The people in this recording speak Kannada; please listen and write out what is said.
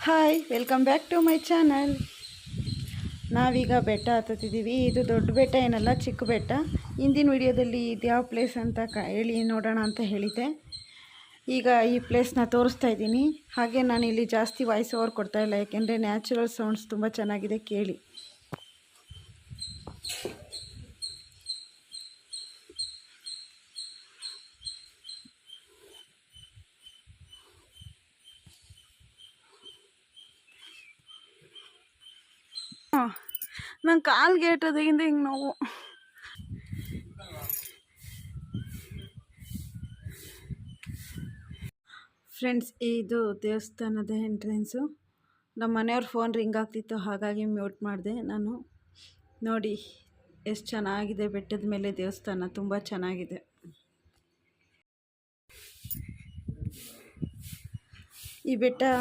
Hi, welcome back to my channel. ನಾವೀಗ ಬೆಟ್ಟ ಹತ್ತುತ್ತಿದ್ದೀವಿ. ಇದು ದೊಡ್ಡ ಬೆಟ್ಟ ಏನಲ್ಲ, ಚಿಕ್ಕ ಬೆಟ್ಟ. ಹಿಂದಿನ ವಿಡಿಯೋದಲ್ಲಿ ಇದು ಯಾವ ಪ್ಲೇಸ್ ಅಂತ ಹೇಳಿ ನೋಡೋಣ ಅಂತ ಹೇಳಿದ್ದೆ. ಈಗ ಈ ಪ್ಲೇಸ್ನ ತೋರಿಸ್ತಾ ಇದ್ದೀನಿ. ಹಾಗೆ ನಾನು ಇಲ್ಲಿ ಜಾಸ್ತಿ ವಾಯ್ಸ್ ಓವರ್ ಕೊಡ್ತಾಯಿಲ್ಲ, ಯಾಕೆಂದರೆ ನ್ಯಾಚುರಲ್ ಸೌಂಡ್ಸ್ ತುಂಬ ಚೆನ್ನಾಗಿದೆ, ಕೇಳಿ. ನನ್ನ ಕಾಲ್ಗೆ ಏಟೋದ್ರಿಂದ ಹಿಂಗೆ ನೋವು. ಫ್ರೆಂಡ್ಸ್, ಇದು ದೇವಸ್ಥಾನದ ಎಂಟ್ರೆನ್ಸು. ನಮ್ಮ ಮನೆಯವ್ರ ಫೋನ್ ರಿಂಗ್ ಆಗ್ತಿತ್ತು, ಹಾಗಾಗಿ ಮ್ಯೂಟ್ ಮಾಡಿದೆ ನಾನು. ನೋಡಿ ಎಷ್ಟು ಚೆನ್ನಾಗಿದೆ, ಬೆಟ್ಟದ ಮೇಲೆ ದೇವಸ್ಥಾನ ತುಂಬ ಚೆನ್ನಾಗಿದೆ. ಈ ಬೆಟ್ಟ